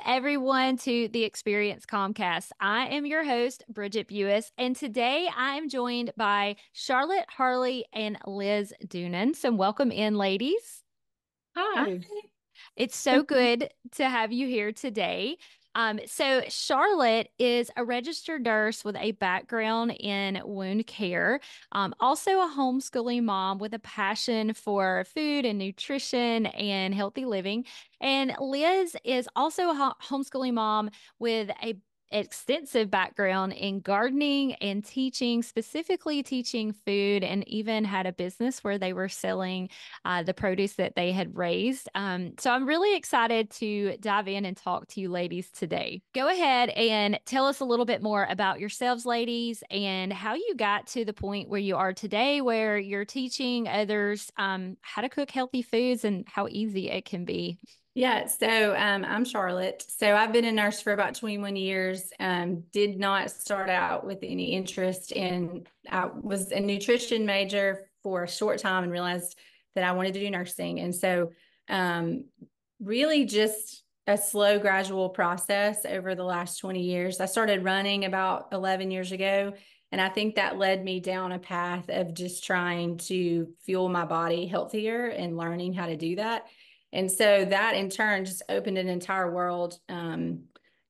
everyone to the Experience Comcast. I am your host, Brigett Buis, and today I am joined by Charlotte Harley and Liz Doonan. So, welcome in, ladies. Hi. It's so good to have you here today. So Charlotte is a registered nurse with a background in wound care, also a homeschooling mom with a passion for food and nutrition and healthy living. And Liz is also a homeschooling mom with a extensive background in gardening and teaching, specifically teaching food, and even had a business where they were selling the produce that they had raised. So I'm really excited to dive in and talk to you ladies today. Go ahead and tell us a little bit more about yourselves, ladies, and how you got to the point where you are today, where you're teaching others how to cook healthy foods and how easy it can be. I'm Charlotte. So I've been a nurse for about 21 years. Did not start out with any interest I was a nutrition major for a short time and realized that I wanted to do nursing. Um, really just a slow, gradual process over the last 20 years. I started running about 11 years ago. And I think that led me down a path of just trying to fuel my body healthier and learning how to do that. And so that in turn just opened an entire world, kind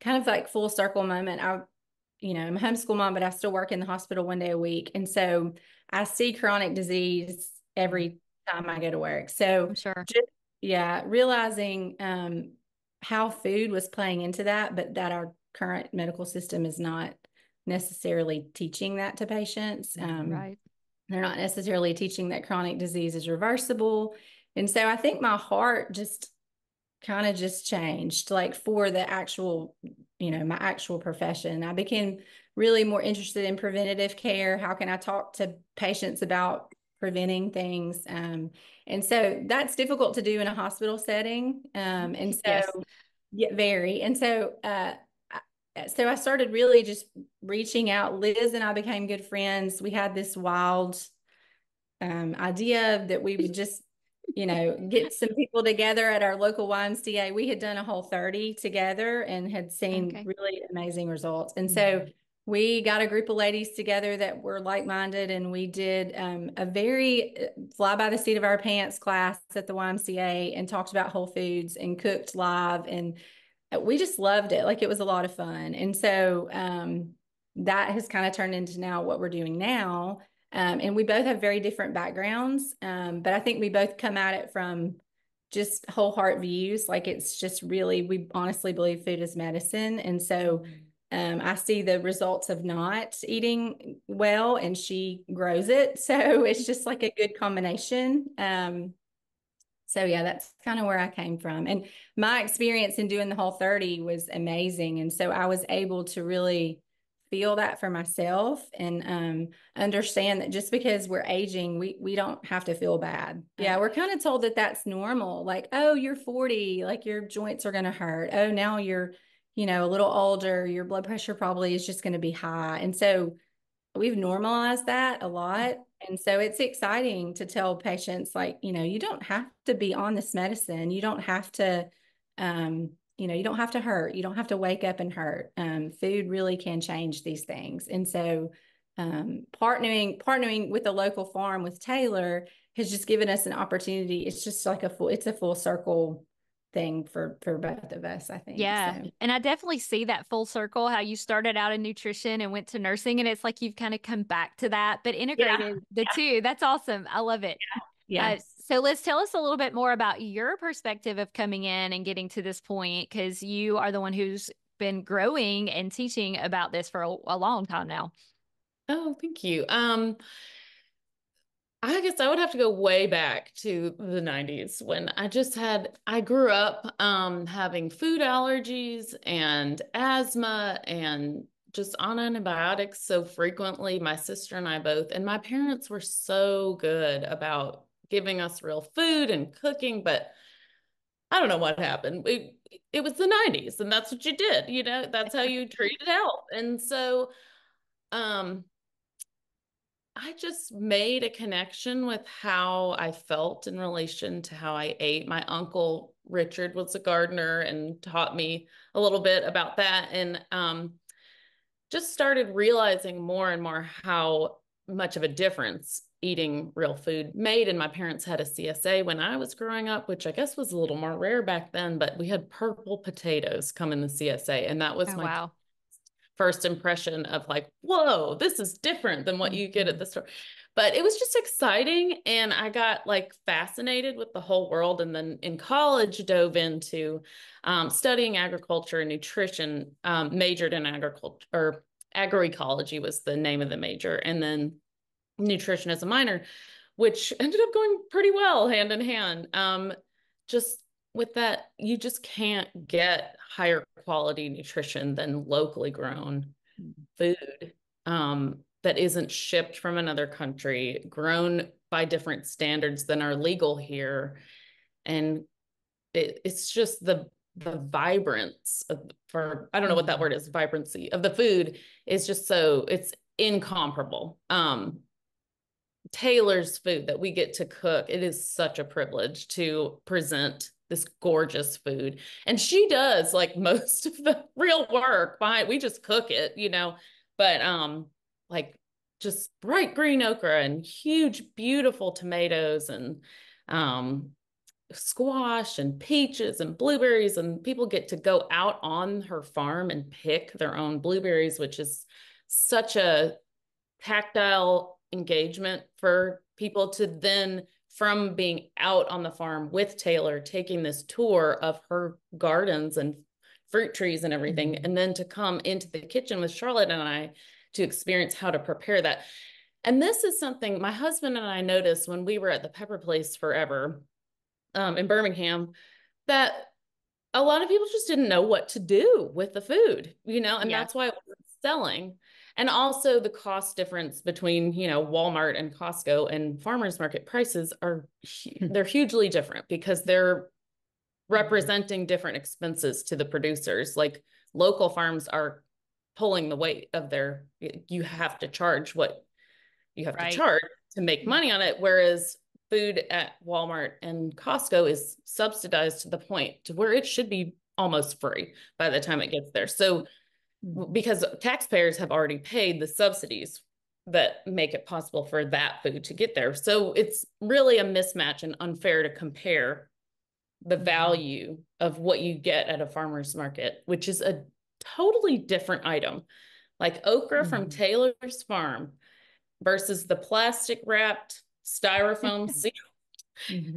of like full circle moment. I'm a homeschool mom, but I still work in the hospital 1 day a week. And so I see chronic disease every time I go to work. I'm So sure. just, yeah, realizing how food was playing into that, but that our current medical system is not necessarily teaching that to patients. Right. They're not necessarily teaching that chronic disease is reversible. And so I think my heart just kind of just changed, like for the actual, my actual profession. I became really more interested in preventative care. How can I talk to patients about preventing things? And so that's difficult to do in a hospital setting. Yes. Yeah, very. So I started really just reaching out. Liz and I became good friends. We had this wild idea that we would just, get some people together at our local YMCA. We had done a whole 30 together and had seen Okay. really amazing results. And so we got a group of ladies together that were like-minded, and we did a very fly by the seat of our pants class at the YMCA and talked about whole foods and cooked live. And we just loved it. Like, it was a lot of fun. And so that has kind of turned into now what we're doing now. And we both have very different backgrounds. But I think we both come at it from just whole heart views. Like, it's just really, we honestly believe food is medicine. And so I see the results of not eating well, and she grows it. So it's just like a good combination. So yeah, that's kind of where I came from. And my experience in doing the whole 30 was amazing. And so I was able to really feel that for myself and understand that just because we're aging, we don't have to feel bad. Yeah, Right. we're kind of told that that's normal. Like, oh, you're 40, like your joints are going to hurt. Oh, now you're, a little older, your blood pressure probably is just going to be high. And so we've normalized that a lot. And so it's exciting to tell patients, like, you don't have to be on this medicine. You don't have to, you don't have to hurt. You don't have to wake up and hurt. Food really can change these things. And so partnering with a local farm with Taylor has just given us an opportunity. It's just like it's a full circle thing for both of us, I think. Yeah. So And I definitely see that full circle, how you started out in nutrition and went to nursing. And it's like you've kind of come back to that, but yeah, integrated the two. That's awesome. I love it. yeah. So Liz, tell us a little bit more about your perspective of coming in and getting to this point, because you are the one who's been growing and teaching about this for a long time now. Oh, thank you. I guess I would have to go way back to the 90s when I grew up having food allergies and asthma and just on antibiotics so frequently, my sister and I both, and my parents were so good about giving us real food and cooking, but I don't know what happened. It was the 90s, and that's what you did, that's how you treated health. And so um I just made a connection with how I felt in relation to how I ate. My uncle Richard was a gardener and taught me a little bit about that, and just started realizing more and more how much of a difference eating real food made. And my parents had a CSA when I was growing up, which I guess was a little more rare back then, but we had purple potatoes come in the CSA. And that was Oh, my wow. first impression of like, whoa, this is different than what you get at the store. But it was just exciting. And I got like fascinated with the whole world. And then in college, dove into studying agriculture and nutrition, majored in agriculture, or agroecology was the name of the major. And then nutrition as a minor, which ended up going pretty well hand in hand. Just with that, you just can't get higher quality nutrition than locally grown food that isn't shipped from another country, grown by different standards than are legal here. And it's just the vibrance of, for, I don't know what that word is, vibrancy of the food is just so, it's incomparable. Taylor's food that we get to cook, it is such a privilege to present this gorgeous food. And she does like most of the real work behind, we just cook it, you know, but like just bright green okra and huge, beautiful tomatoes and squash and peaches and blueberries. And people get to go out on her farm and pick their own blueberries, which is such a tactile engagement for people to then, from being out on the farm with Taylor, taking this tour of her gardens and fruit trees and everything, and then to come into the kitchen with Charlotte and I to experience how to prepare that. And this is something my husband and I noticed when we were at the Pepper Place forever in Birmingham, that a lot of people just didn't know what to do with the food, you know, and that's why it wasn't selling. And also the cost difference between, you know, Walmart and Costco and farmers market prices are, they're hugely different because they're representing different expenses to the producers. Like local farms are pulling the weight of their, you have to charge what you have to charge to make money on it. Whereas food at Walmart and Costco is subsidized to the point to where it should be almost free by the time it gets there. So because taxpayers have already paid the subsidies that make it possible for that food to get there. So it's really a mismatch and unfair to compare the value of what you get at a farmer's market, which is a totally different item. Like okra from Taylor's farm versus the plastic wrapped styrofoam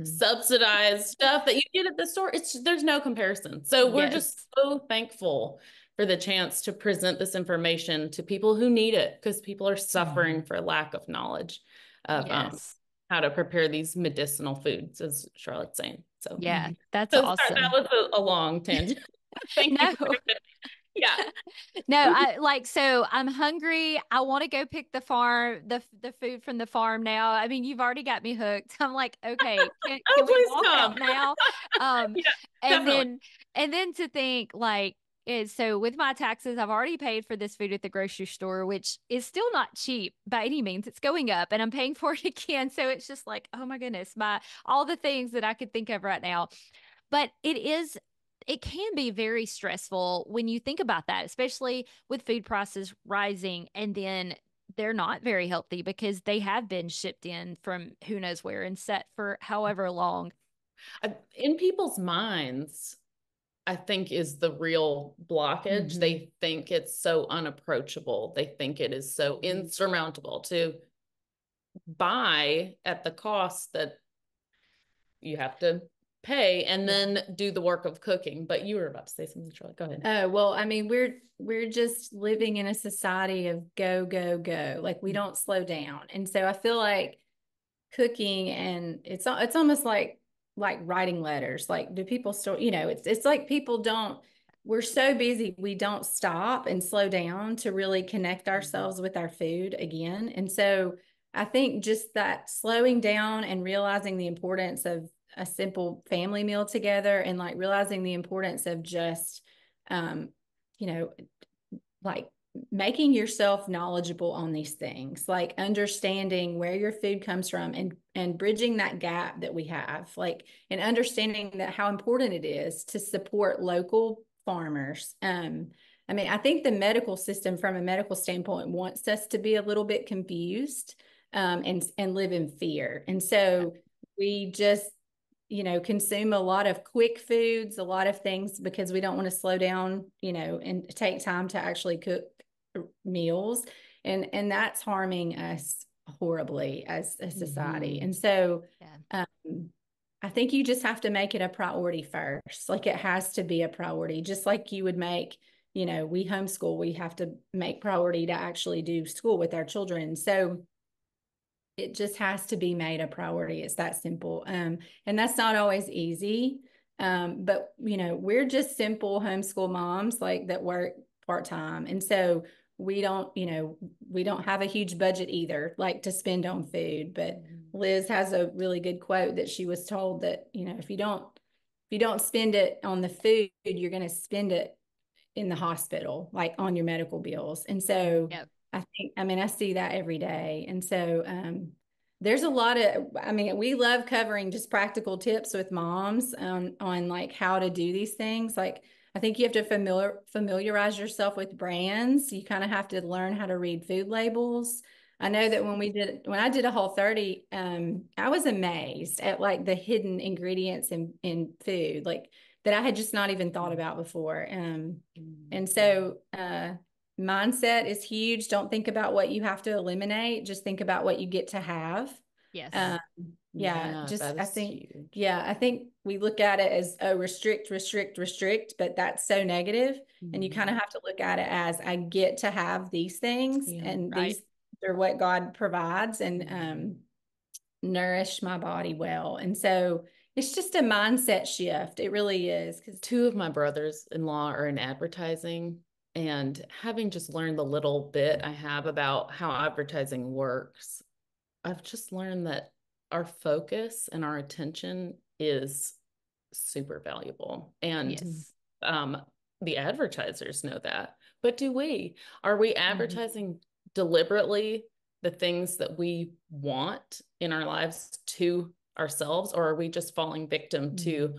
subsidized stuff that you get at the store. There's no comparison. So we're just so thankful for the chance to present this information to people who need it, because people are suffering for lack of knowledge of how to prepare these medicinal foods, as Charlotte's saying. So that's awesome. That was a long tangent. Thank you. Yeah. No, I like, so I'm hungry. I want to go pick the food from the farm now. I mean, you've already got me hooked. I'm like, okay, can we walk out now? And then to think like, so with my taxes, I've already paid for this food at the grocery store, which is still not cheap by any means. It's going up and I'm paying for it again. So it's just like, oh my goodness, all the things that I could think of right now. But it can be very stressful when you think about that, especially with food prices rising, and then they're not very healthy because they have been shipped in from who knows where and set for however long. In people's minds, I think is the real blockage. They think it's so unapproachable. They think it is so insurmountable to buy at the cost that you have to pay and then do the work of cooking. But you were about to say something, Charlotte. Go ahead. Oh, well, I mean, we're just living in a society of go, go, go. Like we don't slow down. And so I feel like cooking, and it's almost like writing letters. Like, do people still, you know, it's like we're so busy, we don't stop and slow down to really connect ourselves with our food again. And so I think just that slowing down and realizing the importance of a simple family meal together, and like realizing the importance of just, you know, like making yourself knowledgeable on these things, like understanding where your food comes from and bridging that gap that we have, like, and understanding that how important it is to support local farmers. I mean, I think the medical system from a medical standpoint wants us to be a little bit confused, and live in fear. And so we just, consume a lot of quick foods, a lot of things because we don't want to slow down, and take time to actually cook meals. And that's harming us horribly as a society. And so I think you just have to make it a priority first. Like, it has to be a priority, just like you would make, we homeschool, we have to make priority to actually do school with our children. So it just has to be made a priority. It's that simple. And that's not always easy. But we're just simple homeschool moms, like, that work part-time. And so we don't have a huge budget either, like, to spend on food. But Liz has a really good quote that she was told that, if you don't spend it on the food, you're going to spend it in the hospital, like on your medical bills. And so I see that every day. And so there's a lot of, we love covering just practical tips with moms on like how to do these things. Like, I think you have to familiarize yourself with brands. You kind of have to learn how to read food labels. I know that when I did a Whole30, I was amazed at, like, the hidden ingredients in food, like, that I had just not even thought about before. And so mindset is huge. Don't think about what you have to eliminate. Just think about what you get to have. Yes. I think we look at it as, restrict, but that's so negative. And you kind of have to look at it as, I get to have these things, and these are what God provides, and nourish my body well. And so it's just a mindset shift. It really is. Because two of my brothers-in-law are in advertising, and having just learned the little bit I have about how advertising works, I've just learned that our focus and our attention is super valuable. And the advertisers know that. But do we? Are we advertising deliberately the things that we want in our lives to ourselves, or are we just falling victim to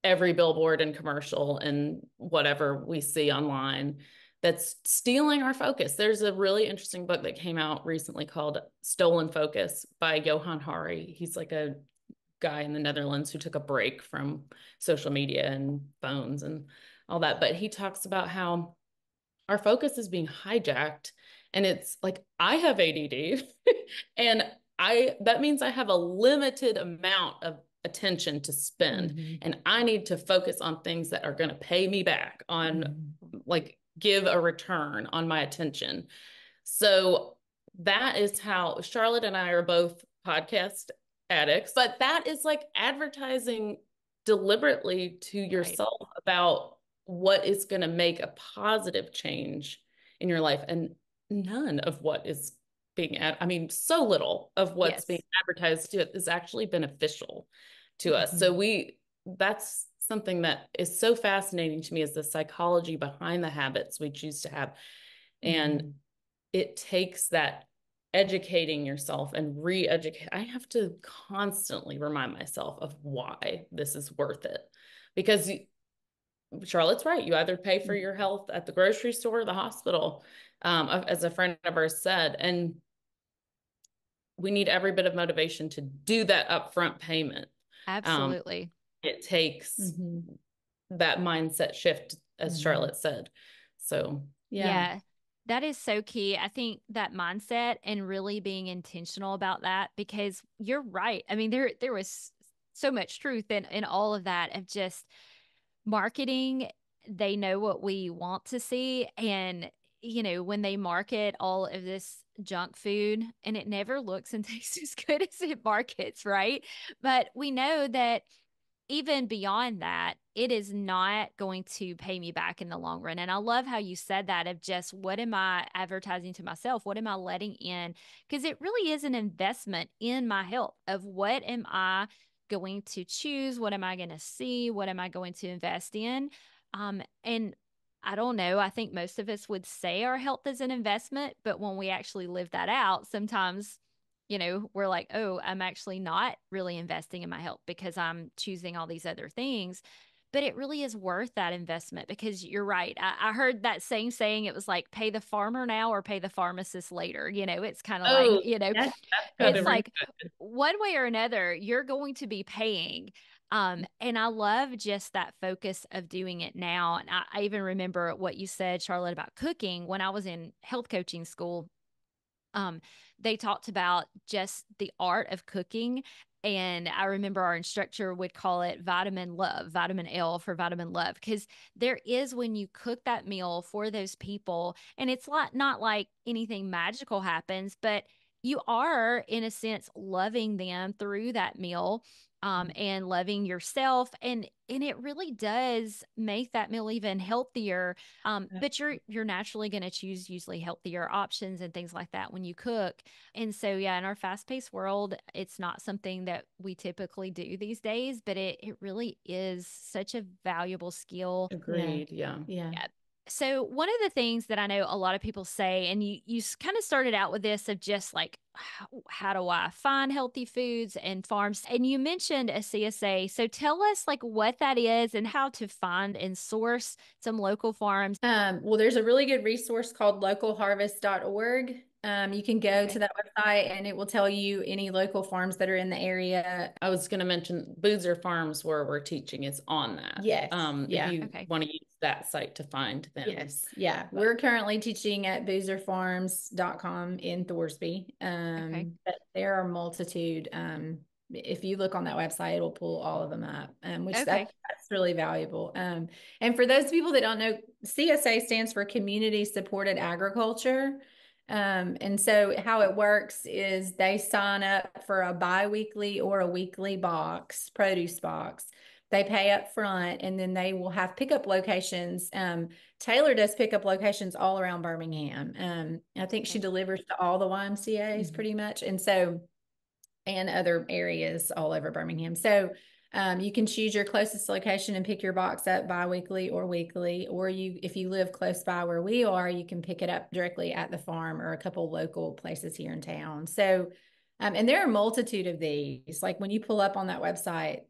every billboard and commercial and whatever we see online that's stealing our focus? There's a really interesting book that came out recently called Stolen Focus by Johan Hari. He's like a guy in the Netherlands who took a break from social media and phones and all that. But he talks about how our focus is being hijacked. And it's like, I have ADD and that means I have a limited amount of attention to spend, and I need to focus on things that are going to pay me back on, like, give a return on my attention. So that is how Charlotte and I are both podcast addicts, but that is like advertising deliberately to yourself about what is going to make a positive change in your life. And none of what is being so little of what's being advertised to it is actually beneficial to us. So that's something that is so fascinating to me, is the psychology behind the habits we choose to have. And it takes that educating yourself and re-educate. I have to constantly remind myself of why this is worth it, because Charlotte's right. You either pay for your health at the grocery store or the hospital, as a friend of ours said, and we need every bit of motivation to do that upfront payment. Absolutely. It takes that mindset shift, as Charlotte said. So, yeah, that is so key. I think that mindset and really being intentional about that, because you're right. I mean, there was so much truth in all of that, of just marketing. They know what we want to see. And, when they market all of this junk food, and it never looks and tastes as good as it markets, right? But we know that even beyond that, it is not going to pay me back in the long run. And I love how you said that, of just, what am I advertising to myself? What am I letting in? Because it really is an investment in my health, of what am I going to choose? What am I going to see? What am I going to invest in? And I don't know. I think most of us would say our health is an investment, but when we actually live that out, sometimes, we're like, oh, I'm actually not really investing in my health because I'm choosing all these other things. But it really is worth that investment because you're right. I heard that same saying, it was like pay the farmer now or pay the pharmacist later. It's kind of like, Oh, that's got to it's ring. like one way or another, you're going to be paying. And I love just that focus of doing it now. And I even remember what you said, Charlotte, about cooking. When I was in health coaching school, um, they talked about just the art of cooking. And I remember our instructor would call it vitamin love, vitamin L for vitamin love, because there is when you cook that meal for those people, and it's not like anything magical happens, but you are, in a sense, loving them through that meal. And loving yourself, and it really does make that meal even healthier. But you're naturally going to choose usually healthier options and things like that when you cook. And so, yeah, in our fast-paced world, it's not something that we typically do these days, but it really is such a valuable skill. Agreed. Yeah. Yeah. Yeah. So one of the things that I know a lot of people say, and you kind of started out with this of just like, how do I find healthy foods and farms? And you mentioned a CSA. So tell us like what that is and how to find and source some local farms. Well, there's a really good resource called localharvest.org. You can go to that website and it will tell you any local farms that are in the area. I was going to mention Boozer Farms, where we're teaching, is on that. Yes. If you want to use that site to find them. Yes. Yeah. We're currently teaching at boozerfarms.com in Thorsby. But there are a multitude. If you look on that website, it'll pull all of them up, which that's really valuable. And for those people that don't know, CSA stands for Community Supported Agriculture. And so how it works is they sign up for a bi-weekly or a weekly produce box. They pay up front, and then they will have pickup locations. Taylor does pickup locations all around Birmingham. I think she delivers to all the YMCA's pretty much. And so, and other areas all over Birmingham. So you can choose your closest location and pick your box up bi-weekly or weekly, or if you live close by where we are, you can pick it up directly at the farm or a couple local places here in town. So, and there are a multitude of these, like when you pull up on that website,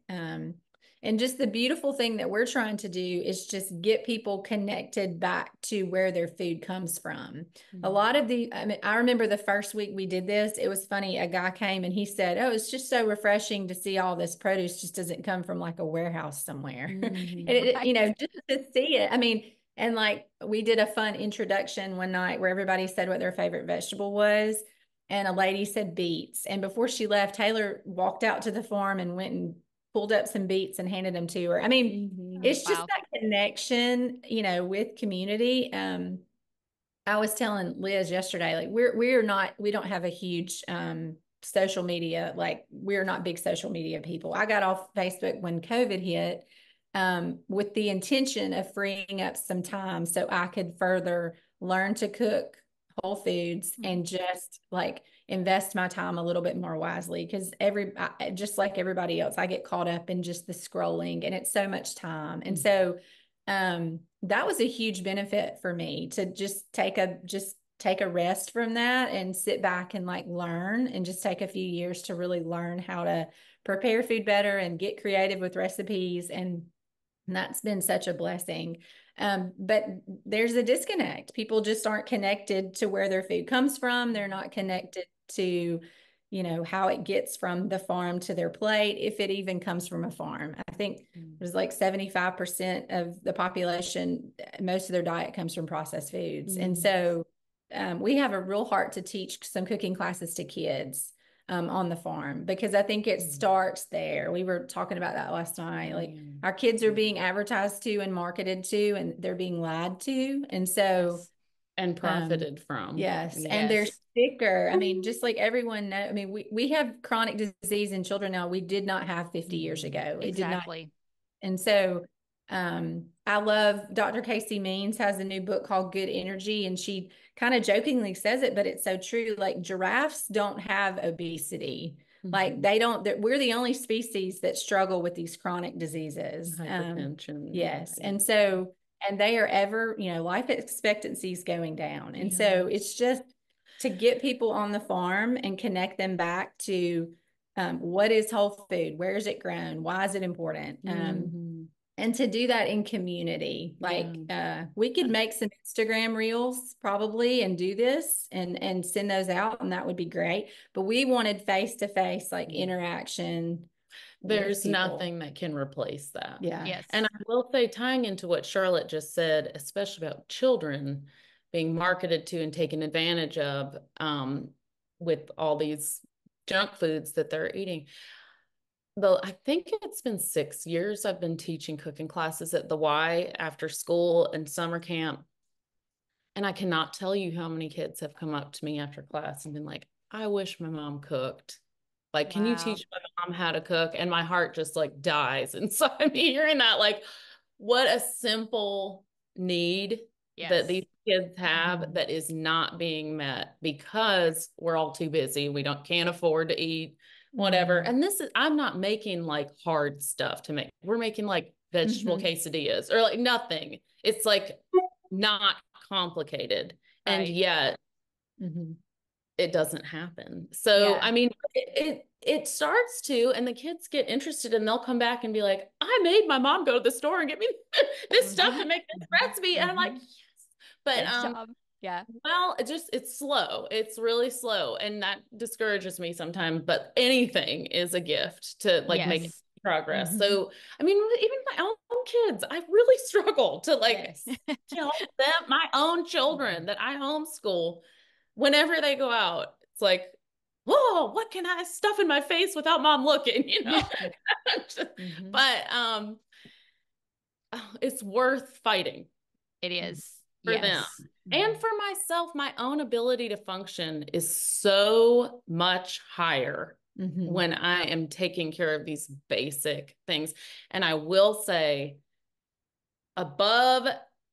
and just the beautiful thing that we're trying to do is just get people connected back to where their food comes from. A lot of I remember the first week we did this, it was funny. A guy came and he said, oh, it's just so refreshing to see all this produce just doesn't come from like a warehouse somewhere. And just to see it. I mean, and like we did a fun introduction one night where everybody said what their favorite vegetable was. And a lady said beets. And before she left, Taylor walked out to the farm and went and pulled up some beets and handed them to her. I mean, it's just that connection, with community. I was telling Liz yesterday, like we don't have a huge social media, like we're not big social media people. I got off Facebook when COVID hit with the intention of freeing up some time so I could further learn to cook whole foods and just like invest my time a little bit more wisely, because just like everybody else, I get caught up in just the scrolling, and it's so much time. And so that was a huge benefit for me to just take a rest from that and sit back and like learn, and just take a few years to really learn how to prepare food better and get creative with recipes. And that's been such a blessing. But there's a disconnect. People just aren't connected to where their food comes from. They're not connected to, how it gets from the farm to their plate, if it even comes from a farm. I think there's like 75% of the population, most of their diet comes from processed foods. And so we have a real heart to teach some cooking classes to kids on the farm, because I think it starts there. We were talking about that last night. Like our kids are being advertised to and marketed to, and they're being lied to. And so, and profited from. Yes. And they're sicker. I mean, just like everyone knows, I mean, we have chronic disease in children now. We did not have 50 years ago. Exactly. And so, I love Dr. Casey Means has a new book called Good Energy, and she kind of jokingly says it, but it's so true. Like giraffes don't have obesity. Like we're the only species that struggle with these chronic diseases. Hypertension. Yes. And so, and they are ever, life expectancy is going down. And so Yeah. it's just to get people on the farm and connect them back to what is whole food? Where is it grown? Why is it important? Mhm. And to do that in community, like we could make some Instagram reels probably and do this and send those out, and that would be great. But we wanted face-to-face like interaction. There's nothing that can replace that. Yeah. Yes. And I will say, tying into what Charlotte just said, especially about children being marketed to and taken advantage of with all these junk foods that they're eating. Though I think it's been 6 years I've been teaching cooking classes at the Y after school and summer camp. And I cannot tell you how many kids have come up to me after class and been like, I wish my mom cooked. Like, can you teach my mom how to cook? And my heart just like dies inside me hearing that. Like, what a simple need that these kids have that is not being met because we're all too busy. We can't afford to eat whatever. And this is, I'm not making like hard stuff to make. We're making like vegetable quesadillas or like nothing. It's like not complicated. Right. And yet it doesn't happen. So, I mean, it starts to, and the kids get interested and they'll come back and be like, I made my mom go to the store and get me this stuff and make this recipe. And I'm like, yes. But, well, it's slow. It's really slow. And that discourages me sometimes, but anything is a gift to like make progress. So, I mean, even my own kids, I really struggle to like tell them, my own children that I homeschool, whenever they go out, it's like, whoa, what can I stuff in my face without mom looking, But it's worth fighting. It is. For them. And for myself, my own ability to function is so much higher when I am taking care of these basic things. And I will say, above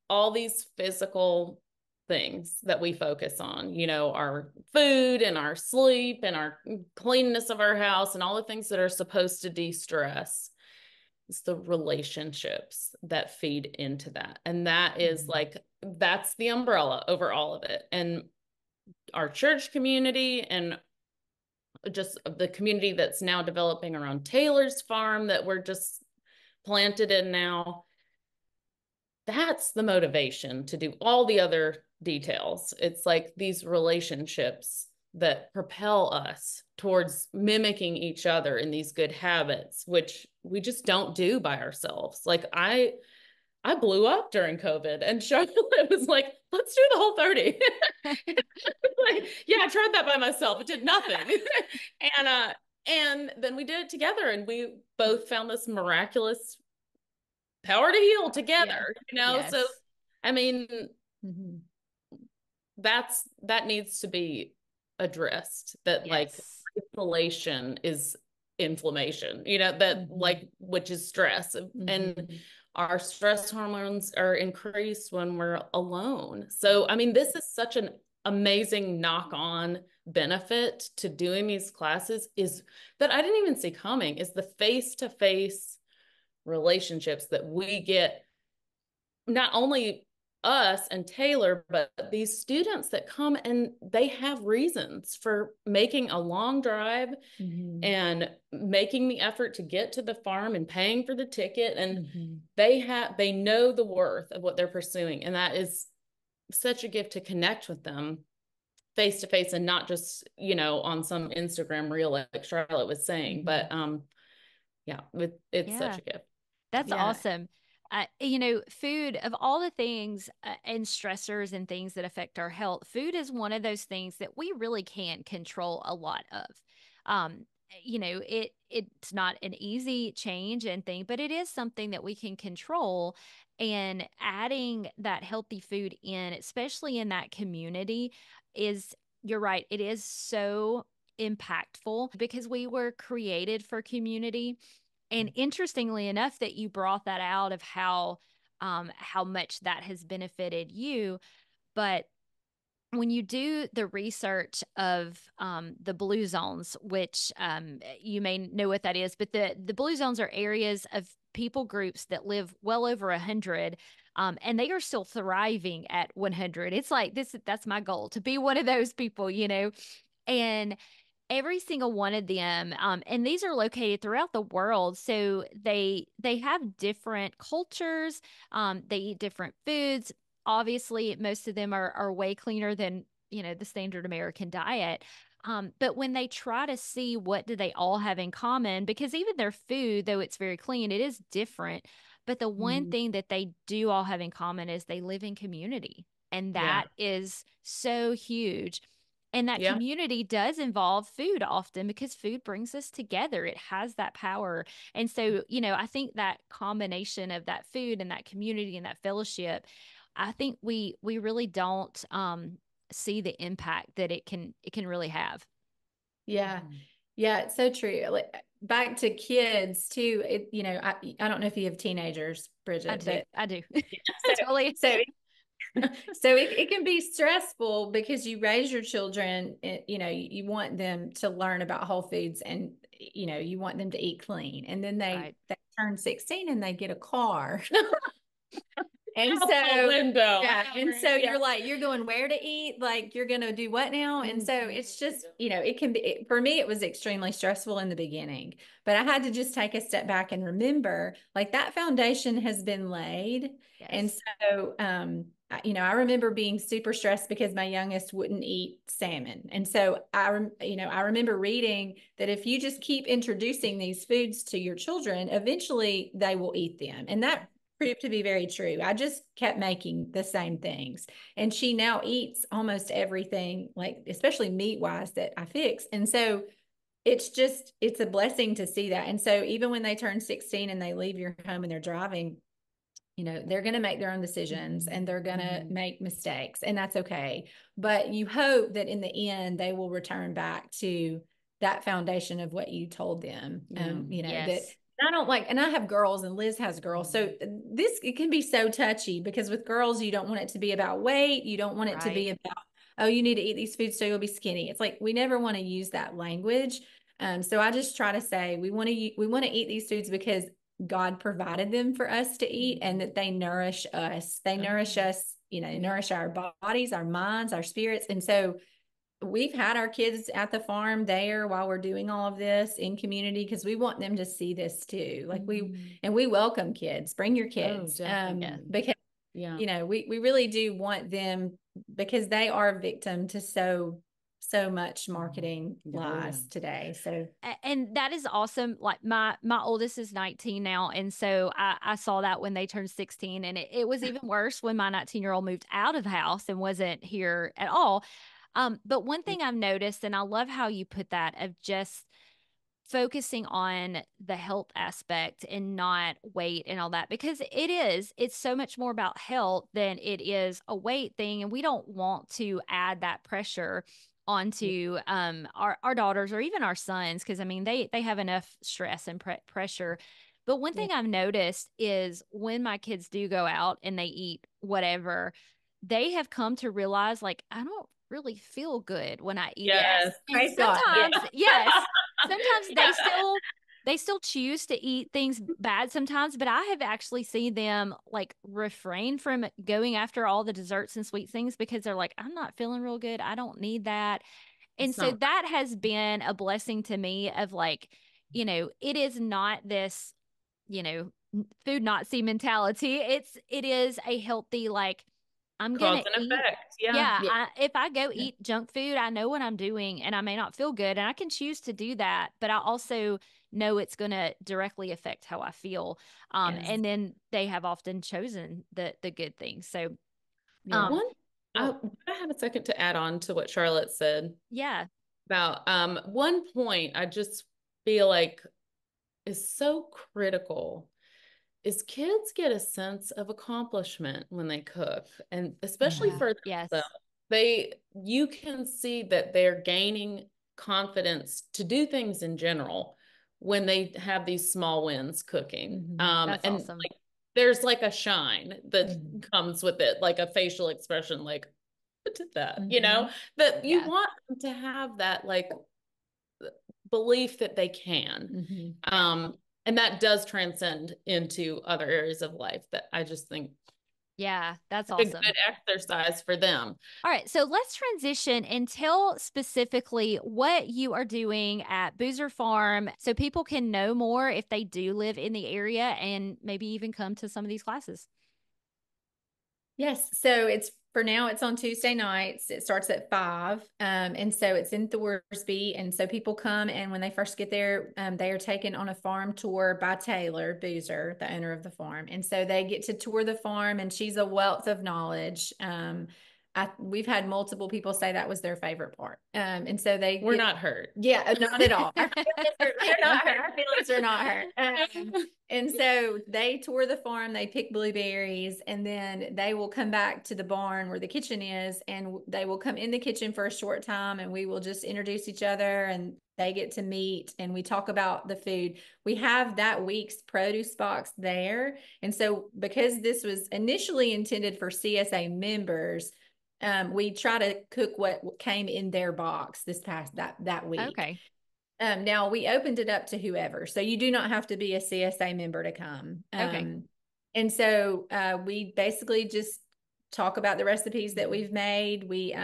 all these physical things that we focus on, our food and our sleep and our cleanness of our house and all the things that are supposed to de-stress, it's the relationships that feed into that. And that is like, that's the umbrella over all of it. And our church community and just the community that's now developing around Taylor's farm that we're just planted in now, that's the motivation to do all the other details. It's like these relationships that propel us towards mimicking each other in these good habits, which we just don't do by ourselves. Like I blew up during COVID and Charlotte was like, let's do the whole 30. Like, yeah, I tried that by myself. It did nothing. And then we did it together and we both found this miraculous power to heal together, So, I mean, that needs to be addressed, that like isolation is inflammation, that like, which is stress. And our stress hormones are increased when we're alone. So, I mean, this is such an amazing knock-on benefit to doing these classes is that I didn't even see coming, is the face-to-face relationships that we get, not only us and Taylor, but these students that come and they have reasons for making a long drive and making the effort to get to the farm and paying for the ticket. And they know the worth of what they're pursuing. And that is such a gift to connect with them face to face and not just, on some Instagram reel, like Charlotte was saying, but it's such a gift. That's awesome. Food, of all the things and stressors and things that affect our health, food is one of those things that we really can control a lot of. It's not an easy change and thing, but it is something that we can control. And adding that healthy food in, especially in that community, you're right, it is so impactful because we were created for community. And interestingly enough, that you brought that out of how much that has benefited you. But when you do the research of the blue zones, which you may know what that is, but the blue zones are areas of people groups that live well over 100 And they are still thriving at 100. It's like that's my goal, to be one of those people, and every single one of them, and these are located throughout the world, so they have different cultures. They eat different foods. Obviously, most of them are way cleaner than the standard American diet. But when they try to see what do they all have in common, because even their food, though it's very clean, it is different. But the one thing that they do all have in common is they live in community, and Yeah. that is so huge. And that Yeah. community does involve food often, because food brings us together. It has that power. And so, I think that combination of that food and that community and that fellowship, I think we really don't see the impact that it can really have. Yeah. Yeah, it's so true. Like, back to kids too. I don't know if you have teenagers, I Bridget, do. but I do. so Totally. so so it can be stressful because you raise your children, you want them to learn about whole foods, and you want them to eat clean, and then Right. they turn 16 and they get a car. And Out the so, window. yeah, and so Yeah. you're like, you're going where to eat? Like, you're going to do what now? And so it's just, it can be, for me, it was extremely stressful in the beginning, but I had to just take a step back and remember, like, that foundation has been laid. And Yes. so, I remember being super stressed because my youngest wouldn't eat salmon. And so I remember reading that if you just keep introducing these foods to your children, eventually they will eat them. And that proved to be very true. I just kept making the same things. And she now eats almost everything, like, especially meat wise, that I fix. And so it's a blessing to see that. And so even when they turn 16 and they leave your home and they're driving, they're going to make their own decisions and they're going to make mistakes, and that's okay. But you hope that in the end, they will return back to that foundation of what you told them. Yes. That I don't like, and I have girls and Liz has girls. So it can be so touchy, because with girls, you don't want it to be about weight. You don't want it to be about, oh, you need to eat these foods so you'll be skinny. It's like, we never want to use that language. So I just try to say, we want to eat these foods because God provided them for us to eat, and that they nourish us. They nourish us, nourish our bodies, our minds, our spirits. And so we've had our kids at the farm there while we're doing all of this in community, because we want them to see this too. Like, we welcome kids, bring your kids. Because, we really do want them, because they are a victim to so much marketing lies today. So, and that is awesome. Like, my oldest is 19 now, and so I saw that when they turned 16, and it was even worse when my 19-year-old moved out of the house and wasn't here at all. But one thing I've noticed, and I love how you put that, of just focusing on the health aspect and not weight and all that, because it's so much more about health than it is a weight thing. And we don't want to add that pressure onto our daughters or even our sons, because I mean they have enough stress and pressure. But one thing I've noticed is when my kids do go out and they eat whatever, they have come to realize, like, I don't really feel good when I eat it. And sometimes, yes, sometimes they still choose to eat things bad sometimes, but I have actually seen them, like, refrain from going after all the desserts and sweet things, because they're like, I'm not feeling real good. I don't need that. And so that has been a blessing to me, of like, it is not this, food Nazi mentality. It is a healthy, like, I'm Cause gonna and eat. effect. Yeah, if I go eat junk food, I know what I'm doing, and I may not feel good, and I can choose to do that, but I also know it's going to directly affect how I feel. And then they have often chosen the good things. So, I have a second to add on to what Charlotte said. Yeah. About one point I just feel like is so critical is kids get a sense of accomplishment when they cook, and especially for themselves. You can see that they're gaining confidence to do things in general when they have these small wins cooking. That's and awesome. like, there's like a shine that comes with it, like a facial expression, like, what did that, that you want them to have that, like, belief that they can. And that does transcend into other areas of life that I just think Yeah, that's A awesome. good exercise for them. All right, so let's transition and tell specifically what you are doing at Boozer Farm so people can know more if they do live in the area and maybe even come to some of these classes. Yes. So it's for now, it's on Tuesday nights. It starts at 5. And so it's in Thorsby. And so people come, and when they first get there, they are taken on a farm tour by Taylor Boozer, the owner of the farm. And so they get to tour the farm, and she's a wealth of knowledge. We've had multiple people say that was their favorite part. And so we're not hurt. Yeah, not at all. They're not hurt. Our feelings are not hurt. And so they tour the farm, they pick blueberries, and then they will come back to the barn where the kitchen is, and they will come in the kitchen for a short time, and we will just introduce each other, and they get to meet, and we talk about the food. We have that week's produce box there. And so because this was initially intended for CSA members, we try to cook what came in their box this past that week. Okay. Now we opened it up to whoever, so you do not have to be a CSA member to come. Okay. And so we basically just talk about the recipes that we've made. We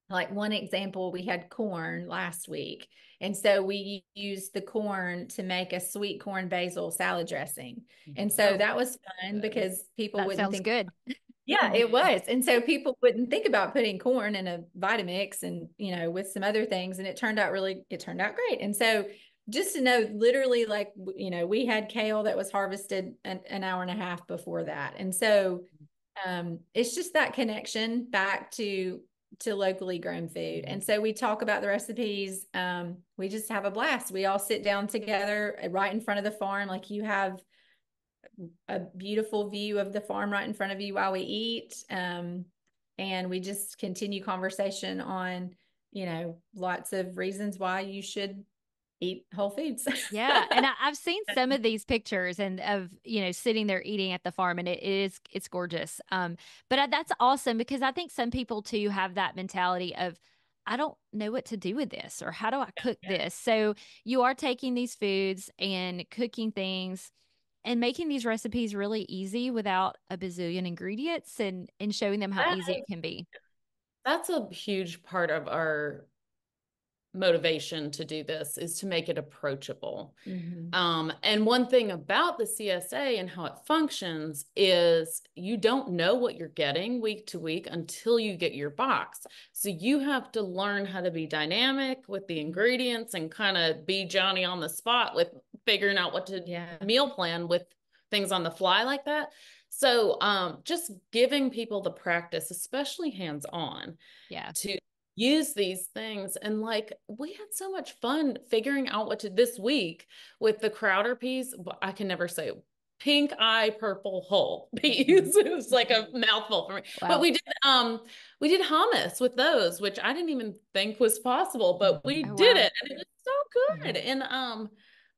like one example, we had corn last week, and so we used the corn to make a sweet corn basil salad dressing. And so that was fun because people wouldn't sounds think good. Yeah, it was. And so people wouldn't think about putting corn in a Vitamix and, with some other things. And it turned out great. And so just to know, literally, like, we had kale that was harvested an hour and a half before that. And so it's just that connection back to locally grown food. And so we talk about the recipes. We just have a blast. We all sit down together right in front of the farm. Like, you have a beautiful view of the farm right in front of you while we eat. And we just continue conversation on, lots of reasons why you should eat whole foods. Yeah. And I've seen some of these pictures and of, sitting there eating at the farm, and it's gorgeous. But that's awesome because I think some people too have that mentality of, I don't know what to do with this, or how do I cook this? So you are taking these foods and cooking things and making these recipes really easy without a bazillion ingredients, and showing them how easy it can be. That's a huge part of our motivation to do this, is to make it approachable. And one thing about the CSA and how it functions is you don't know what you're getting week to week until you get your box. So you have to learn how to be dynamic with the ingredients and kind of be Johnny on the spot with figuring out what to meal plan with things on the fly like that. So just giving people the practice, especially hands-on, to use these things. And like, we had so much fun figuring out what to this week with the Crowder peas. I can never say pink eye purple whole peas. It was like a mouthful for me. Wow. But we did hummus with those, which I didn't even think was possible, but we did it, and it was so good. And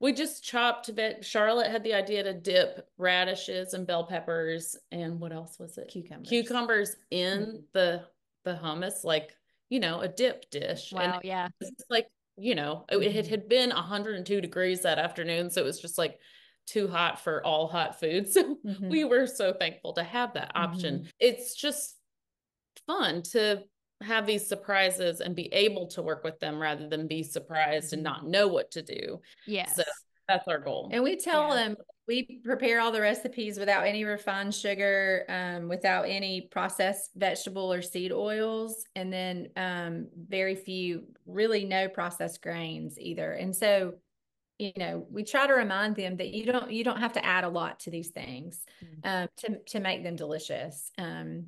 we just chopped Charlotte had the idea to dip radishes and bell peppers and what else was it? Cucumbers in the hummus, like, a dip dish. Wow. And it was like, it had been 102 degrees that afternoon. So it was just like too hot for all hot food. So we were so thankful to have that option. It's just fun to have these surprises and be able to work with them rather than be surprised and not know what to do. Yes. So that's our goal. And we tell them, we prepare all the recipes without any refined sugar, without any processed vegetable or seed oils, and then very few, really no processed grains either. And so, we try to remind them that you don't have to add a lot to these things to make them delicious. And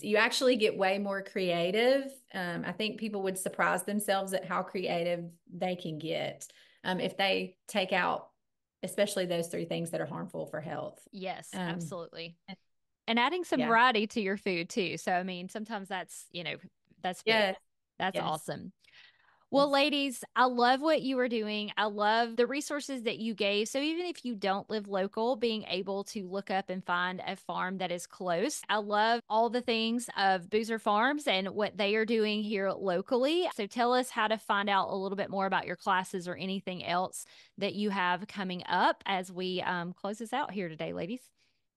you actually get way more creative. I think people would surprise themselves at how creative they can get if they take out especially those 3 things that are harmful for health. Yes, absolutely. And adding some variety to your food too. So, I mean, sometimes that's, that's big. That's awesome. Well, ladies, I love what you are doing. I love the resources that you gave. So even if you don't live local, being able to look up and find a farm that is close. I love all the things of Boozer Farms and what they are doing here locally. So tell us how to find out a little bit more about your classes or anything else that you have coming up as we close this out here today, ladies.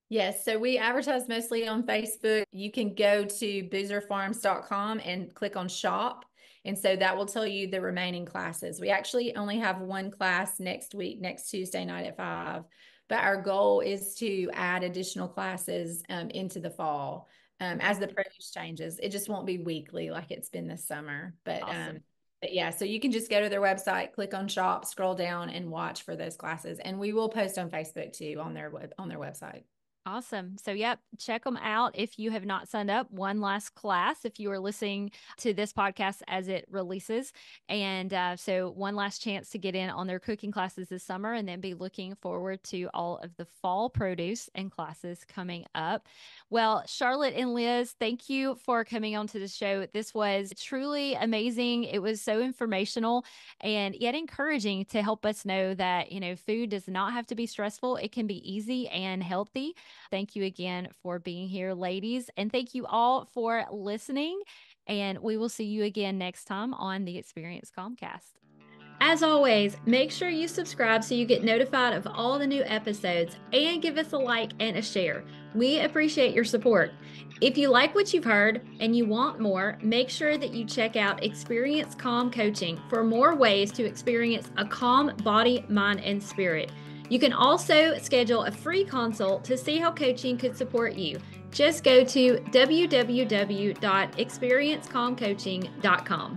Yes, so we advertise mostly on Facebook. You can go to boozerfarms.com and click on shop. And so that will tell you the remaining classes. We actually only have one class next week, next Tuesday night at 5. But our goal is to add additional classes into the fall as the produce changes. It just won't be weekly like it's been this summer. Awesome. But yeah, so you can just go to their website, click on shop, scroll down, and watch for those classes. And we will post on Facebook too on their website. Awesome. So, yep, check them out if you have not signed up. One last class if you are listening to this podcast as it releases. And so, one last chance to get in on their cooking classes this summer, and then be looking forward to all of the fall produce and classes coming up. Well, Charlotte and Liz, thank you for coming on to the show. This was truly amazing. It was so informational and yet encouraging to help us know that, food does not have to be stressful. It can be easy and healthy. Thank you again for being here, ladies. And thank you all for listening. And we will see you again next time on the Experience Comcast. As always, make sure you subscribe so you get notified of all the new episodes, and give us a like and a share. We appreciate your support. If you like what you've heard and you want more, make sure that you check out Experience Calm Coaching for more ways to experience a calm body, mind, and spirit. You can also schedule a free consult to see how coaching could support you. Just go to www.experiencecalmcoaching.com.